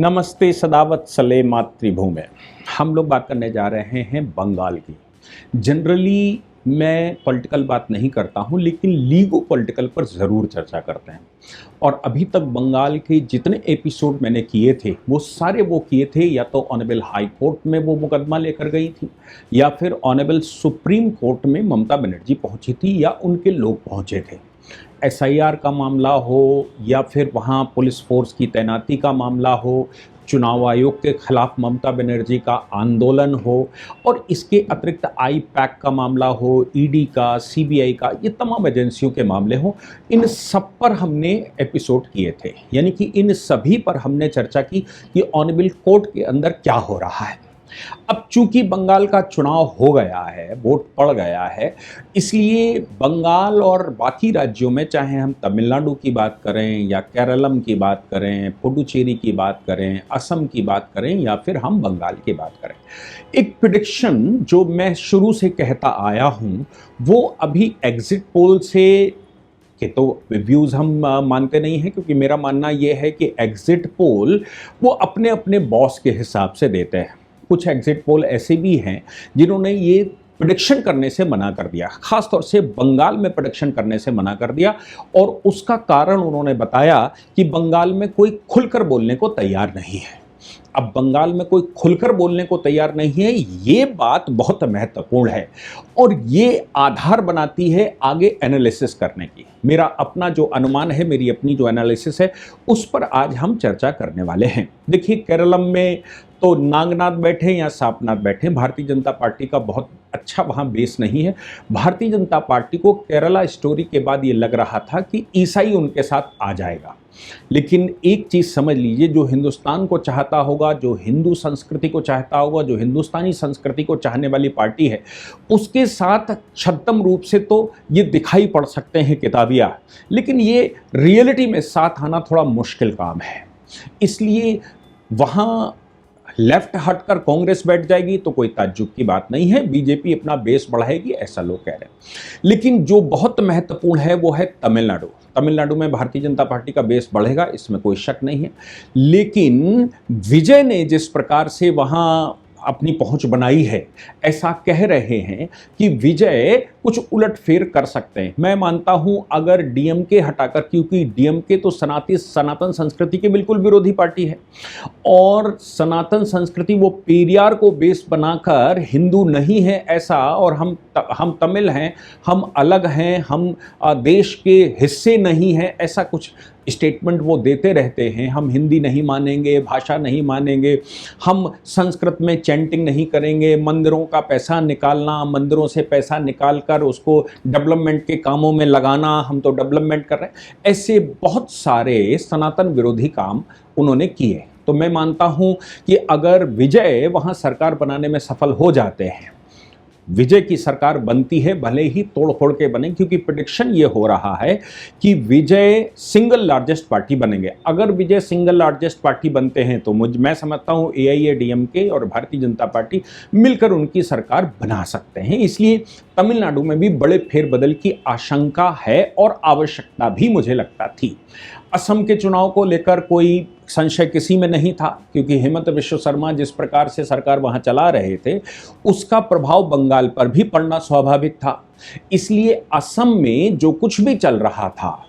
नमस्ते सदावत सले मातृभूमि। हम लोग बात करने जा रहे हैं बंगाल की। जनरली मैं पॉलिटिकल बात नहीं करता हूं, लेकिन लीगो पॉलिटिकल पर ज़रूर चर्चा करते हैं। और अभी तक बंगाल के जितने एपिसोड मैंने किए थे वो सारे वो किए थे या तो ऑनरेबल हाई कोर्ट में वो मुकदमा लेकर गई थी, या फिर ऑनरेबल सुप्रीम कोर्ट में ममता बनर्जी पहुंची थी या उनके लोग पहुंचे थे। एसआईआर का मामला हो या फिर वहाँ पुलिस फोर्स की तैनाती का मामला हो, चुनाव आयोग के खिलाफ ममता बनर्जी का आंदोलन हो, और इसके अतिरिक्त आई पैक का मामला हो, ईडी का, सीबीआई का, ये तमाम एजेंसियों के मामले हों, इन सब पर हमने एपिसोड किए थे। यानी कि इन सभी पर हमने चर्चा की कि ऑनरेबल कोर्ट के अंदर क्या हो रहा है। अब चूंकि बंगाल का चुनाव हो गया है, वोट पड़ गया है, इसलिए बंगाल और बाकी राज्यों में, चाहे हम तमिलनाडु की बात करें या केरलम की बात करें, पुडुचेरी की बात करें, असम की बात करें या फिर हम बंगाल की बात करें, एक प्रिडिक्शन जो मैं शुरू से कहता आया हूं वो अभी एग्जिट पोल से के तो व्यूज़ हम मानते नहीं हैं, क्योंकि मेरा मानना ये है कि एग्जिट पोल वो अपने अपने बॉस के हिसाब से देते हैं। कुछ एग्जिट पोल ऐसे भी हैं जिन्होंने ये प्रेडिक्शन करने से मना कर दिया, खासतौर से बंगाल में प्रेडिक्शन करने से मना कर दिया, और उसका कारण उन्होंने बताया कि बंगाल में कोई खुलकर बोलने को तैयार नहीं है। अब बंगाल में कोई खुलकर बोलने को तैयार नहीं है, ये बात बहुत महत्वपूर्ण है और ये आधार बनाती है आगे एनालिसिस करने की। मेरा अपना जो अनुमान है, मेरी अपनी जो एनालिसिस है, उस पर आज हम चर्चा करने वाले हैं। देखिए, केरलम में तो नागनाथ बैठे या सांपनाथ बैठे, भारतीय जनता पार्टी का बहुत अच्छा वहाँ बेस नहीं है। भारतीय जनता पार्टी को केरला स्टोरी के बाद ये लग रहा था कि ईसाई उनके साथ आ जाएगा, लेकिन एक चीज़ समझ लीजिए, जो हिंदुस्तान को चाहता होगा, जो हिंदू संस्कृति को चाहता होगा, जो हिंदुस्तानी संस्कृति को चाहने वाली पार्टी है, उसके साथ छद्म रूप से तो ये दिखाई पड़ सकते हैं किताबिया, लेकिन ये रियलिटी में साथ आना थोड़ा मुश्किल काम है। इसलिए वहाँ लेफ्ट हटकर कांग्रेस बैठ जाएगी तो कोई ताज्जुब की बात नहीं है, बीजेपी अपना बेस बढ़ाएगी, ऐसा लोग कह रहे हैं। लेकिन जो बहुत महत्वपूर्ण है वो है तमिलनाडु। तमिलनाडु में भारतीय जनता पार्टी का बेस बढ़ेगा, इसमें कोई शक नहीं है। लेकिन विजय ने जिस प्रकार से वहाँ अपनी पहुंच बनाई है, ऐसा कह रहे हैं कि विजय कुछ उलटफेर कर सकते हैं। मैं मानता हूं अगर डीएमके हटाकर, क्योंकि डीएमके तो सनातन संस्कृति के बिल्कुल विरोधी पार्टी है, और सनातन संस्कृति वो पेरियार को बेस बनाकर हिंदू नहीं है ऐसा, और हम तमिल हैं, हम अलग हैं, हम देश के हिस्से नहीं हैं, ऐसा कुछ स्टेटमेंट वो देते रहते हैं। हम हिंदी नहीं मानेंगे, भाषा नहीं मानेंगे, हम संस्कृत में चैंटिंग नहीं करेंगे, मंदिरों का पैसा निकालना, मंदिरों से पैसा निकालकर उसको डेवलपमेंट के कामों में लगाना, हम तो डेवलपमेंट कर रहे हैं, ऐसे बहुत सारे सनातन विरोधी काम उन्होंने किए। तो मैं मानता हूं कि अगर विजय वहां सरकार बनाने में सफल हो जाते हैं, विजय की सरकार बनती है, भले ही तोड़ फोड़ के बने, क्योंकि प्रेडिक्शन ये हो रहा है कि विजय सिंगल लार्जेस्ट पार्टी बनेंगे। अगर विजय सिंगल लार्जेस्ट पार्टी बनते हैं तो मैं समझता हूँ एआईएडीएमके और भारतीय जनता पार्टी मिलकर उनकी सरकार बना सकते हैं। इसलिए तमिलनाडु में भी बड़े फेरबदल की आशंका है और आवश्यकता भी मुझे लगता थी। असम के चुनाव को लेकर कोई संशय किसी में नहीं था, क्योंकि हेमंत विश्व शर्मा जिस प्रकार से सरकार वहां चला रहे थे उसका प्रभाव बंगाल पर भी पड़ना स्वाभाविक था। इसलिए असम में जो कुछ भी चल रहा था,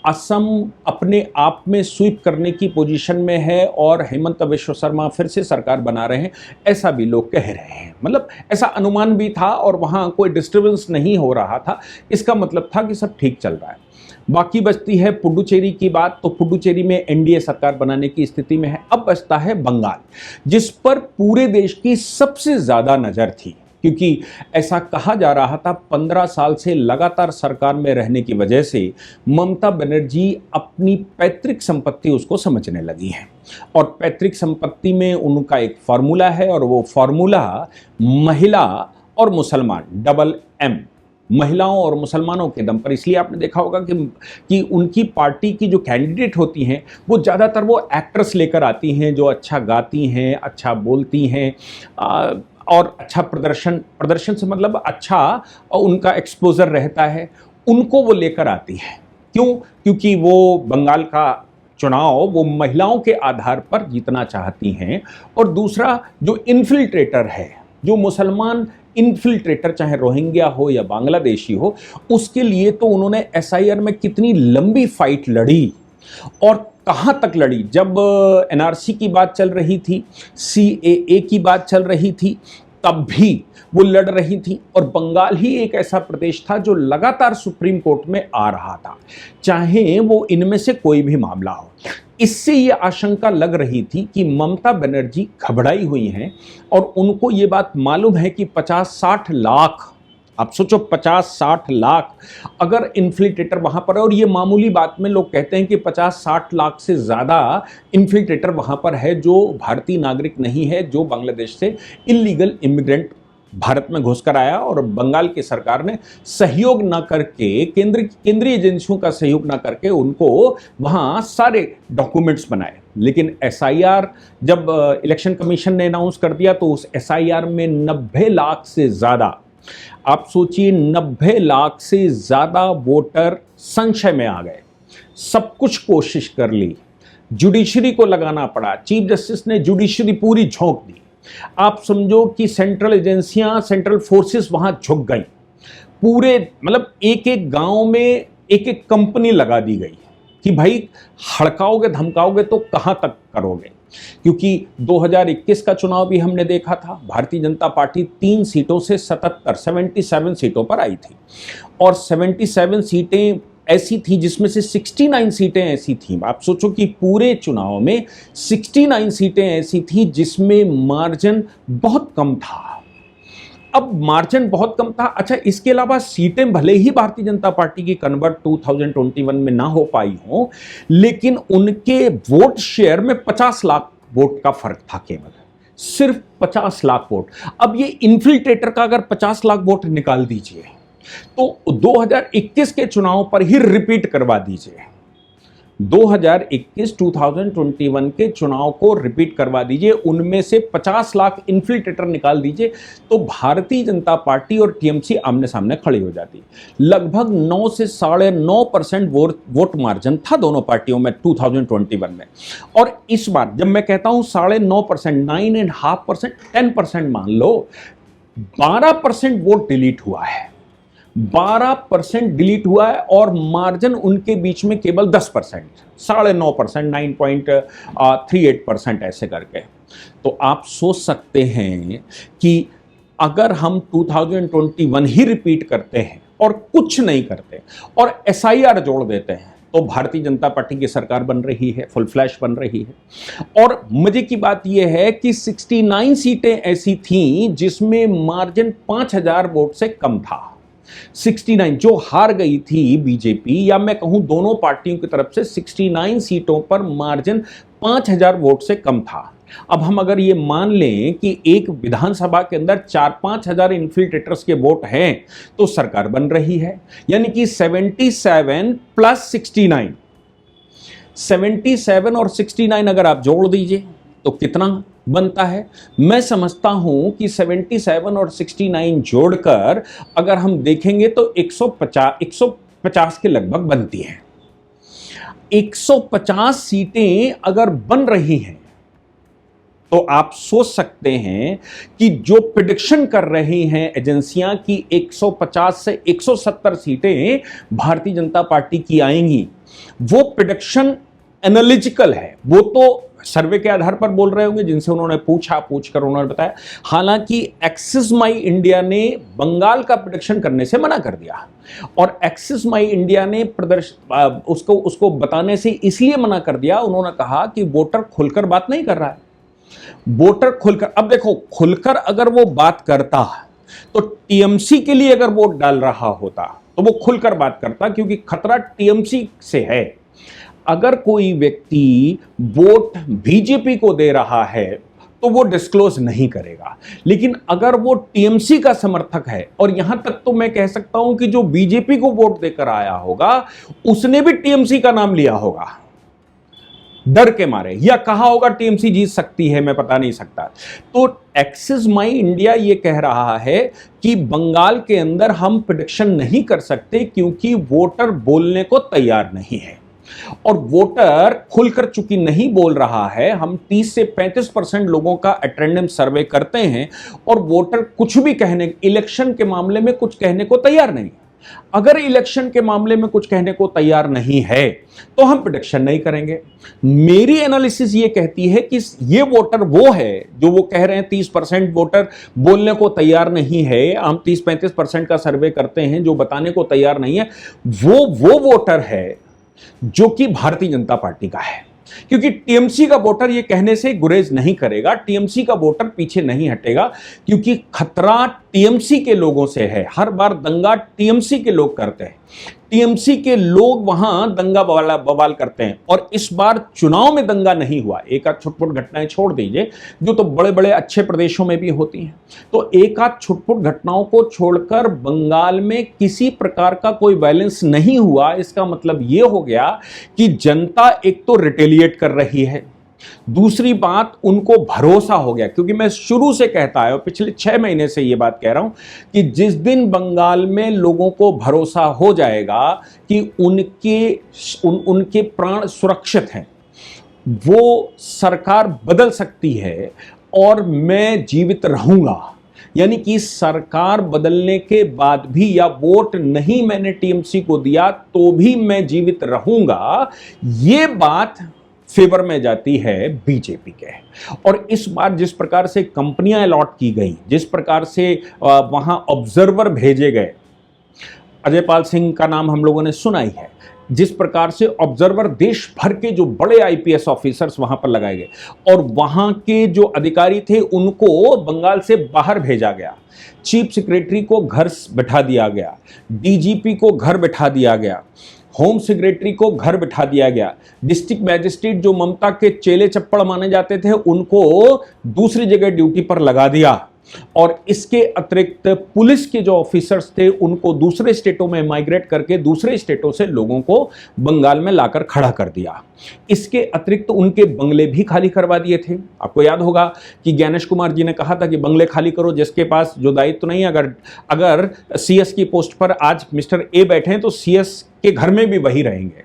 असम अपने आप में स्वीप करने की पोजीशन में है और हेमंत विश्व शर्मा फिर से सरकार बना रहे हैं, ऐसा भी लोग कह रहे हैं। मतलब ऐसा अनुमान भी था और वहाँ कोई डिस्टर्बेंस नहीं हो रहा था, इसका मतलब था कि सब ठीक चल रहा है। बाकी बचती है पुडुचेरी की बात, तो पुडुचेरी में एनडीए सरकार बनाने की स्थिति में है। अब बचता है बंगाल, जिस पर पूरे देश की सबसे ज़्यादा नज़र थी, क्योंकि ऐसा कहा जा रहा था 15 साल से लगातार सरकार में रहने की वजह से ममता बनर्जी अपनी पैतृक संपत्ति उसको समझने लगी है, और पैतृक संपत्ति में उनका एक फार्मूला है, और वो फार्मूला महिला और मुसलमान, डबल एम, महिलाओं और मुसलमानों के दम पर। इसलिए आपने देखा होगा कि उनकी पार्टी की जो कैंडिडेट होती हैं वो ज़्यादातर वो एक्ट्रेस लेकर आती हैं जो अच्छा गाती हैं, अच्छा बोलती हैं, और अच्छा प्रदर्शन से मतलब अच्छा उनका एक्सपोजर रहता है, उनको वो लेकर आती है। क्यों? क्योंकि वो बंगाल का चुनाव वो महिलाओं के आधार पर जीतना चाहती हैं, और दूसरा जो इन्फिल्ट्रेटर है, जो मुसलमान इन्फिल्ट्रेटर, चाहे रोहिंग्या हो या बांग्लादेशी हो, उसके लिए तो उन्होंने एसआईआर में कितनी लंबी फाइट लड़ी और कहां तक लड़ी। जब एनआरसी की बात चल रही थी, सीएए की बात चल रही थी, तब भी वो लड़ रही थी। और बंगाल ही एक ऐसा प्रदेश था जो लगातार सुप्रीम कोर्ट में आ रहा था, चाहे वो इनमें से कोई भी मामला हो। इससे ये आशंका लग रही थी कि ममता बनर्जी घबराई हुई हैं और उनको ये बात मालूम है कि 50-60 लाख, आप सोचो 50-60 लाख अगर इन्फिल्ट्रेटर वहां पर है, और ये मामूली बात में लोग कहते हैं कि 50-60 लाख से ज़्यादा इन्फिल्ट्रेटर वहां पर है जो भारतीय नागरिक नहीं है, जो बांग्लादेश से इलीगल इमिग्रेंट भारत में घुसकर आया, और बंगाल की सरकार ने सहयोग ना करके, केंद्रीय एजेंसियों का सहयोग ना करके उनको वहां सारे डॉक्यूमेंट्स बनाए। लेकिन एसआईआर जब इलेक्शन कमीशन ने अनाउंस कर दिया तो उस एसआईआर में 90 लाख से ज़्यादा, आप सोचिए 90 लाख से ज़्यादा वोटर संशय में आ गए। सब कुछ कोशिश कर ली, जुडिशरी को लगाना पड़ा, चीफ जस्टिस ने जुडिशरी पूरी झोंक दी। आप समझो कि सेंट्रल एजेंसियां, सेंट्रल फोर्सेस वहां झुक गई। पूरे मतलब एक एक गांव में एक एक कंपनी लगा दी गई कि भाई हड़काओगे धमकाओगे तो कहां तक करोगे। क्योंकि 2021 का चुनाव भी हमने देखा था, भारतीय जनता पार्टी 3 सीटों से 77 सीटों पर आई थी, और 77 सीटें ऐसी थी जिसमें से 69 सीटें ऐसी थीं। आप सोचो कि पूरे चुनाव में 69 सीटें ऐसी थी जिसमें मार्जिन बहुत कम था। अब मार्जिन बहुत कम था। अच्छा, इसके अलावा सीटें भले ही भारतीय जनता पार्टी की कन्वर्ट 2021 में ना हो पाई हो, लेकिन उनके वोट शेयर में 50 लाख वोट का फर्क था, केवल सिर्फ 50 लाख वोट। अब ये इन्फिल्ट्रेटर का अगर 50 लाख वोट निकाल दीजिए तो 2021 के चुनाव पर ही रिपीट करवा दीजिए, 2021 के चुनाव को रिपीट करवा दीजिए, उनमें से 50 लाख इन्फिल्ट्रेटर निकाल दीजिए, तो भारतीय जनता पार्टी और टीएमसी आमने सामने खड़ी हो जाती। लगभग 9 से 9.5% वोट मार्जिन था दोनों पार्टियों में 2021 में। और इस बार जब मैं कहता हूं 9.5%, 9.5%, 10% मान लो, 12% वोट डिलीट हुआ है, 12% डिलीट हुआ है, और मार्जिन उनके बीच में केवल 10%, 9.5%, 9.38% ऐसे करके। तो आप सोच सकते हैं कि अगर हम 2021 ही रिपीट करते हैं और कुछ नहीं करते और एसआईआर जोड़ देते हैं तो भारतीय जनता पार्टी की सरकार बन रही है, फुल फ्लैश बन रही है। और मजे की बात यह है कि 69 सीटें ऐसी थीं जिसमें मार्जिन 5000 वोट से कम था। 69 जो हार गई थी बीजेपी, या मैं कहूं दोनों पार्टियों की तरफ से, 69 सीटों पर मार्जिन 5000 वोट से कम था। अब हम अगर ये मान लें कि एक विधानसभा के अंदर 4-5 हजार इन्फिल्ट्रेटर्स के वोट हैं तो सरकार बन रही है, यानी कि 77 प्लस 69, 77 और 69 अगर आप जोड़ दीजिए तो कितना बनता है? मैं समझता हूं कि 77 और 69 जोड़कर अगर हम देखेंगे तो 150 के लगभग बनती हैं। 150 सीटें अगर बन रही हैं तो आप सोच सकते हैं कि जो प्रेडिक्शन कर रही हैं एजेंसियां कि 150 से 170 सीटें भारतीय जनता पार्टी की आएंगी, वो प्रेडिक्शन एनालिटिकल है। वो तो सर्वे के आधार पर बोल रहे होंगे जिनसे उन्होंने पूछकर उन्होंने बताया। हालांकि एक्सिस माई इंडिया ने बंगाल का प्रेडिक्शन करने से मना कर दिया, और एक्सिस माई इंडिया ने उसको बताने से इसलिए मना कर दिया, उन्होंने कहा कि वोटर खुलकर बात नहीं कर रहा है। वोटर खुलकर, अब देखो, खुलकर अगर वो बात करता तो टीएमसी के लिए अगर वोट डाल रहा होता तो वो खुलकर बात करता, क्योंकि खतरा टीएमसी से है। अगर कोई व्यक्ति वोट बीजेपी को दे रहा है तो वो डिस्क्लोज नहीं करेगा, लेकिन अगर वो टीएमसी का समर्थक है, और यहां तक तो मैं कह सकता हूं कि जो बीजेपी को वोट देकर आया होगा उसने भी टीएमसी का नाम लिया होगा डर के मारे, या कहा होगा टीएमसी जीत सकती है, मैं पता नहीं सकता। तो एक्सिस माई इंडिया ये कह रहा है कि बंगाल के अंदर हम प्रेडिक्शन नहीं कर सकते क्योंकि वोटर बोलने को तैयार नहीं है। और वोटर खुलकर चूंकि नहीं बोल रहा है, हम 30 से 35% लोगों का अटेंडेंस सर्वे करते हैं और वोटर कुछ भी कहने, इलेक्शन के मामले में कुछ कहने को तैयार नहीं। अगर इलेक्शन के मामले में कुछ कहने को तैयार नहीं है तो हम प्रेडिक्शन नहीं करेंगे। मेरी एनालिसिस ये कहती है कि ये वोटर वो है जो वो कह रहे हैं 30% वोटर बोलने को तैयार नहीं है, हम 30-35% का सर्वे करते हैं जो बताने को तैयार नहीं है, वो वोटर है जो कि भारतीय जनता पार्टी का है। क्योंकि टीएमसी का वोटर ये कहने से गुरेज नहीं करेगा, टीएमसी का वोटर पीछे नहीं हटेगा, क्योंकि खतरा टीएमसी के लोगों से है। हर बार दंगा टीएमसी के लोग करते हैं, टीएमसी के लोग वहां दंगा बवाल करते हैं। और इस बार चुनाव में दंगा नहीं हुआ, एक आध छुटपुट घटनाएं छोड़ दीजिए जो तो बड़े बड़े अच्छे प्रदेशों में भी होती हैं, तो एक आध छुटपुट घटनाओं को छोड़कर बंगाल में किसी प्रकार का कोई वायलेंस नहीं हुआ। इसका मतलब यह हो गया कि जनता एक तो रिटेलिएट कर रही है, दूसरी बात उनको भरोसा हो गया। क्योंकि मैं शुरू से कहता आया, पिछले 6 महीने से यह बात कह रहा हूं कि जिस दिन बंगाल में लोगों को भरोसा हो जाएगा कि उनके प्राण सुरक्षित हैं, वो सरकार बदल सकती है और मैं जीवित रहूंगा, यानी कि सरकार बदलने के बाद भी या वोट नहीं मैंने टीएमसी को दिया तो भी मैं जीवित रहूंगा, ये बात फेवर में जाती है बीजेपी के। और इस बार जिस प्रकार से कंपनियां अलॉट की गई, जिस प्रकार से वहां ऑब्जर्वर भेजे गए, अजय पाल सिंह का नाम हम लोगों ने सुना ही है, जिस प्रकार से ऑब्जर्वर देश भर के जो बड़े आईपीएस ऑफिसर्स वहां पर लगाए गए और वहां के जो अधिकारी थे उनको बंगाल से बाहर भेजा गया, चीफ सेक्रेटरी को घर बैठा दिया गया, डीजीपी को घर बैठा दिया गया, होम सेक्रेटरी को घर बिठा दिया गया, डिस्ट्रिक्ट मैजिस्ट्रेट जो ममता के चेले चप्पड़ माने जाते थे उनको दूसरी जगह ड्यूटी पर लगा दिया, और इसके अतिरिक्त पुलिस के जो ऑफिसर्स थे उनको दूसरे स्टेटों में माइग्रेट करके दूसरे स्टेटों से लोगों को बंगाल में लाकर खड़ा कर दिया। इसके अतिरिक्त उनके बंगले भी खाली करवा दिए थे। आपको याद होगा कि ज्ञानेश कुमार जी ने कहा था कि बंगले खाली करो, जिसके पास जो दायित्व तो नहीं, अगर सीएस की पोस्ट पर आज मिस्टर ए बैठे हैं तो सीएस के घर में भी वही रहेंगे।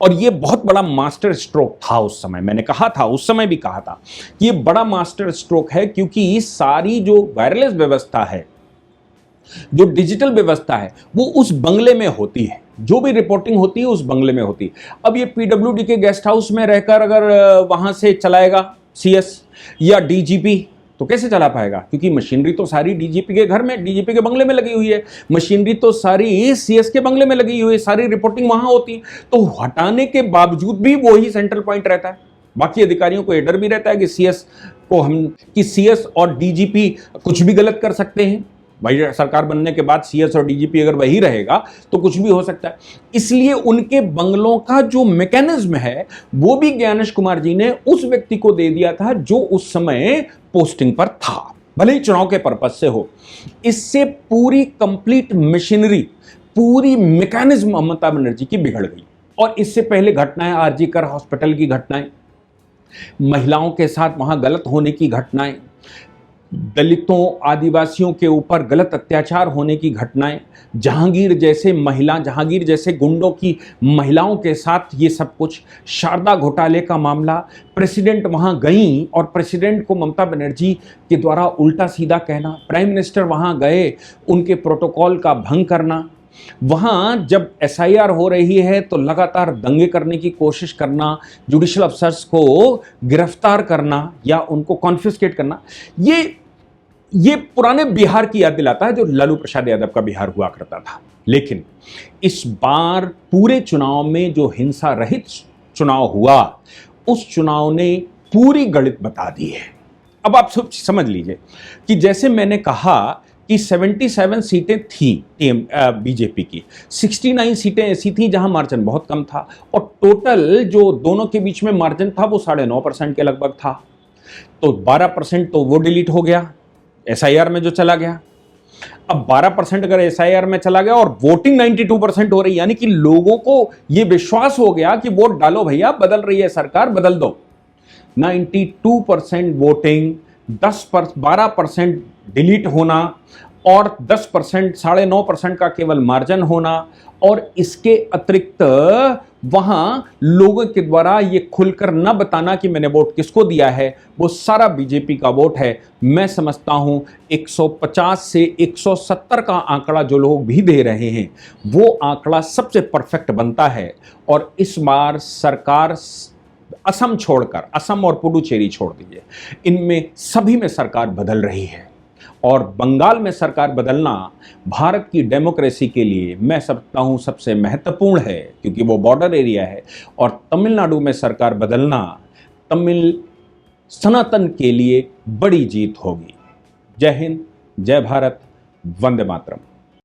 और ये बहुत बड़ा मास्टर स्ट्रोक था उस समय, मैंने कहा था, उस समय भी कहा था कि ये बड़ा मास्टर स्ट्रोक है, क्योंकि सारी जो वायरलेस व्यवस्था है, जो डिजिटल व्यवस्था है, वो उस बंगले में होती है, जो भी रिपोर्टिंग होती है उस बंगले में होती है। अब ये पीडब्ल्यूडी के गेस्ट हाउस में रहकर अगर वहां से चलाएगा सीएस या डीजीपी तो कैसे चला पाएगा? क्योंकि मशीनरी तो सारी डीजीपी के घर में, डीजीपी के बंगले में लगी हुई है, मशीनरी तो सारी सीएस के बंगले में लगी हुई है, सारी रिपोर्टिंग वहां होती है। तो हटाने के बावजूद भी वही सेंट्रल पॉइंट रहता है। बाकी अधिकारियों को यह डर भी रहता है कि सीएस और डीजीपी कुछ भी गलत कर सकते हैं। भाई सरकार बनने के बाद सीएस और डीजीपी अगर वही रहेगा तो कुछ भी हो सकता है। इसलिए उनके बंगलों का जो मैकेनिज्म है वो भी ज्ञानेश कुमार जी ने उस व्यक्ति को दे दिया था जो उस समय पोस्टिंग पर था, भले ही चुनाव के पर्पज से हो। इससे पूरी कंप्लीट मशीनरी, पूरी मैकेनिज्म ममता बनर्जी की बिगड़ गई। और इससे पहले घटनाएं, आरजी कर हॉस्पिटल की घटनाएं, महिलाओं के साथ वहां गलत होने की घटनाएं, दलितों आदिवासियों के ऊपर गलत अत्याचार होने की घटनाएं, जहांगीर जैसे गुंडों की महिलाओं के साथ ये सब कुछ, शारदा घोटाले का मामला, प्रेसिडेंट वहां गई और प्रेसिडेंट को ममता बनर्जी के द्वारा उल्टा सीधा कहना, प्राइम मिनिस्टर वहां गए, उनके प्रोटोकॉल का भंग करना, वहां जब एसआईआर हो रही है तो लगातार दंगे करने की कोशिश करना, जुडिशियल अफसर्स को गिरफ्तार करना या उनको कॉन्फिस्केट करना, ये पुराने बिहार की याद दिलाता है जो लालू प्रसाद यादव का बिहार हुआ करता था। लेकिन इस बार पूरे चुनाव में जो हिंसा रहित चुनाव हुआ, उस चुनाव ने पूरी गणित बता दी है। अब आप समझ लीजिए कि जैसे मैंने कहा कि 77 सीटें थी बीजेपी की, 69 सीटें ऐसी थी जहां मार्जिन बहुत कम था, और टोटल जो दोनों के बीच में मार्जिन था वो 9.5% के लगभग था। तो 12% तो वो डिलीट हो गया एसआईआर में जो चला गया। अब 12% अगर एसआईआर में चला गया और वोटिंग 92% हो रही, यानी कि लोगों को ये विश्वास हो गया कि वोट डालो भैया, बदल रही है सरकार, बदल दो। 92% वोटिंग, 12% डिलीट होना और 10%, 9.5% का केवल मार्जिन होना, और इसके अतिरिक्त वहां लोगों के द्वारा ये खुलकर न बताना कि मैंने वोट किसको दिया है, वो सारा बीजेपी का वोट है। मैं समझता हूं 150 से 170 का आंकड़ा जो लोग भी दे रहे हैं, वो आंकड़ा सबसे परफेक्ट बनता है। और इस बार सरकार असम छोड़कर, असम और पुडुचेरी छोड़ दीजिए, इनमें सभी में सरकार बदल रही है। और बंगाल में सरकार बदलना भारत की डेमोक्रेसी के लिए मैं समझता हूं सबसे महत्वपूर्ण है, क्योंकि वो बॉर्डर एरिया है। और तमिलनाडु में सरकार बदलना तमिल सनातन के लिए बड़ी जीत होगी। जय हिंद, जय भारत, वंदे मातरम।